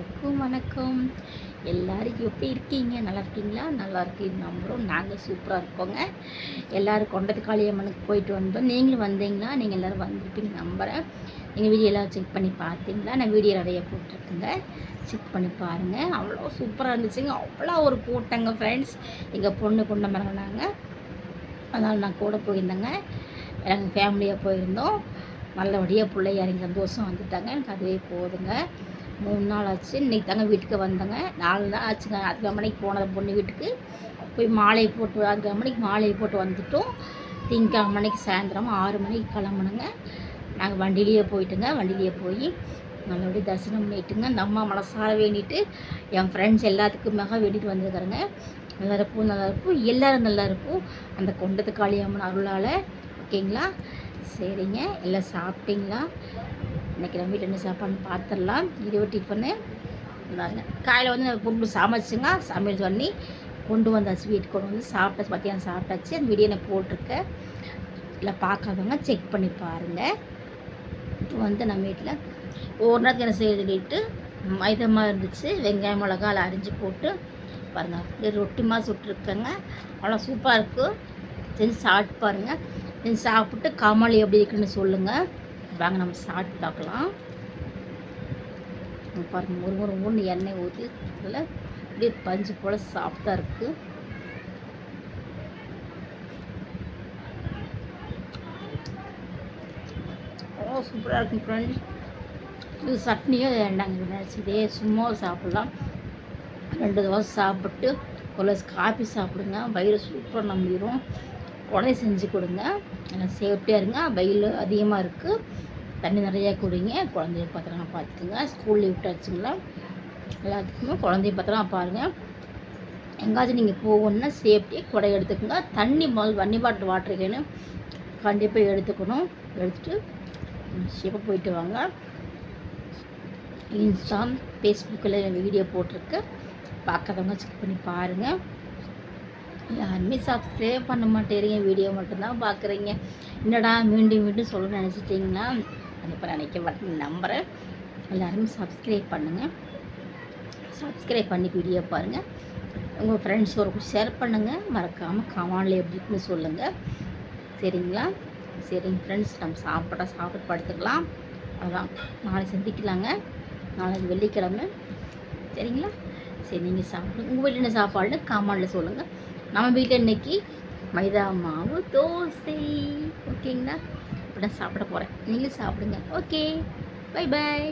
எல்லாருக்கும் வணக்கம். எல்லாரும் எப்படி இருக்கீங்க? நல்லா இருக்கீங்களா? நல்லா இருக்கீங்க நம்புகிறோம். நாங்கள் சூப்பராக இருக்கோங்க. எல்லோரும் கொண்டது காளியம்மனுக்கு போயிட்டு வந்தோம். நீங்களும் வந்தீங்களா? நீங்கள் எல்லோரும் வந்திருப்பீங்க நம்புகிறேன். எங்கள் வீடியோ எல்லாம் செக் பண்ணி பார்த்தீங்களா? நான் வீடியோ நிறைய போட்டிருக்கேங்க, செக் பண்ணி பாருங்கள். அவ்வளோ சூப்பராக இருந்துச்சுங்க. அவ்வளோ ஒரு கூட்டங்க ஃப்ரெண்ட்ஸ். எங்கள் பொண்ணு கொண்ட மரங்கனாங்க, அதனால் நான் கூட போயிருந்தேங்க. எங்கள் ஃபேமிலியாக போயிருந்தோம். நல்லபடியாக பிள்ளை இறங்கி சந்தோஷம் வந்துட்டாங்க. எனக்கு அதுவே போதுங்க. 3 நாள் ஆச்சு. இன்றைக்கி தாங்க வீட்டுக்கு வந்தேங்க. 4 நாள் ஆச்சுங்க. 5 மணிக்கு போனது பொண்ணு வீட்டுக்கு போய் மாலை போட்டு 5 மணிக்கு மாலையை போட்டு வந்துட்டோம். திங்கக்கிழமை மணிக்கு சாயந்தரம் 6 மணிக்கு கிளம்புனுங்க. நாங்கள் வண்டியிலேயே போயிட்டுங்க. வண்டியிலேயே போய் நல்லபடியாக தரிசனம் பண்ணிட்டுங்க. அந்த அம்மா மனசார வேண்டிட்டு என் ஃப்ரெண்ட்ஸ் எல்லாத்துக்குமாக வேண்டிட்டு வந்துருக்குறேங்க. நல்லாயிருக்கும் நல்லாயிருக்கும், எல்லோரும் நல்லாயிருக்கும் அந்த கொண்டது காளியம்மன் அருளால். ஓகேங்களா? சரிங்க. எல்லாம் சாப்பிட்டீங்களா? இன்றைக்கி நம்ம வீட்டில் என்ன சாப்பாடுன்னு பார்த்துடலாம். இரவு டிஃபனு இந்தாங்க. காலையில் வந்து பொருள் சமைச்சுங்க, சமையல் பண்ணி கொண்டு வந்தாச்சு. வீட்டுக்கு கொண்டு வந்து சாப்பிட்டாச்சு. மத்தியானம் சாப்பிட்டாச்சு. அந்த வீடியோ நான் போட்டிருக்கேன். இல்லை பார்க்காதவங்க செக் பண்ணி பாருங்கள். இப்போ வந்து நம்ம வீட்டில் ஒவ்வொரு நேரத்துக்கு என்ன செய்யறதுக்கிட்டு மைதமாக இருந்துச்சு. வெங்காயம் மிளகாய் அரிஞ்சு போட்டு பாருங்கள், ரொட்டி மாதிரி சுட்டுருக்கேங்க. அவ்வளோ சூப்பராக இருக்கும். செஞ்சு சாப்பிட்டு பாருங்கள். செஞ்சு சாப்பிட்டு கமலி எப்படி இருக்குன்னு சொல்லுங்கள். வாங்க நம்ம சாப்பிட்டு பார்க்கலாம். பாருங்கள், ஒரு எண்ணெய் ஊற்றி அதில் அப்படியே பஞ்சு போல் சாப்பிட்டா இருக்குது. அவ்வளோ சூப்பராக இருக்கும் ஃப்ரெண்ட்ஸ். இது சட்னியும் வேண்டாங்க, இதே சும்மா சாப்பிட்லாம். 2 தோசை சாப்பிட்டு ஒரு காஃபி சாப்பிடுங்க. வயிறு சூப்பராக நம்பிடும். உடனே செஞ்சு கொடுங்க. எனக்கு சேஃப்டியாக இருங்க. வெயில் அதிகமாக இருக்குது. தண்ணி நிறையா குடிங்க. குழந்தைய பத்திரமா பார்த்துக்குங்க. ஸ்கூல் லீவ் விட்டாச்சுங்களா, எல்லாத்துக்குமே குழந்தைய பத்திரமா பாருங்கள். எங்காச்சும் நீங்கள் போகணுன்னா சேஃப்டியாக குடை எடுத்துக்கோங்க. தண்ணி வன்னி வாட்டர் கேனு கண்டிப்பாக எடுத்துக்கணும். எடுத்துகிட்டு சேஃபாக போயிட்டு வாங்க. இன்ஸ்டா ஃபேஸ்புக்கில் வீடியோ போட்டிருக்கு, பார்க்காதவங்க செக் பண்ணி பாருங்கள். யாருமே சப்ஸ்கிரைப் பண்ண மாட்டேறீங்க, வீடியோ மட்டும்தான் பார்க்குறீங்க. என்னடா மீண்டும் மீண்டும் சொல்ல நினச்சிட்டிங்கன்னா கண்டிப்பாக நினைக்க மாட்டேங்க நம்புகிறேன். எல்லாருமே சப்ஸ்கிரைப் பண்ணுங்கள். சப்ஸ்கிரைப் பண்ணி வீடியோ பாருங்கள். உங்கள் ஃப்ரெண்ட்ஸ் ஒரு ஷேர் பண்ணுங்கள். மறக்காமல் கமெண்டில் எப்படி இருக்குன்னு சொல்லுங்கள். சரிங்களா? சரிங்க ஃப்ரெண்ட்ஸ், நம்ம சாப்பிட்டு படுத்துக்கலாம். அதான் நாளை சந்திக்கலாங்க. நாளைக்கு வெள்ளிக்கிழமை. சரிங்களா? சரி, நீங்கள் சாப்பிடுங்க. உங்கள் வீட்டில் என்ன சாப்பாடுன்னு கமெண்டில் சொல்லுங்கள். நம்ம வீட்டில் இன்றைக்கி மைதா மாவு தோசை. ஓகேங்களா? இப்படி நான் சாப்பிட போகிறேன். நீங்களும் சாப்பிடுங்க. Okay, bye bye.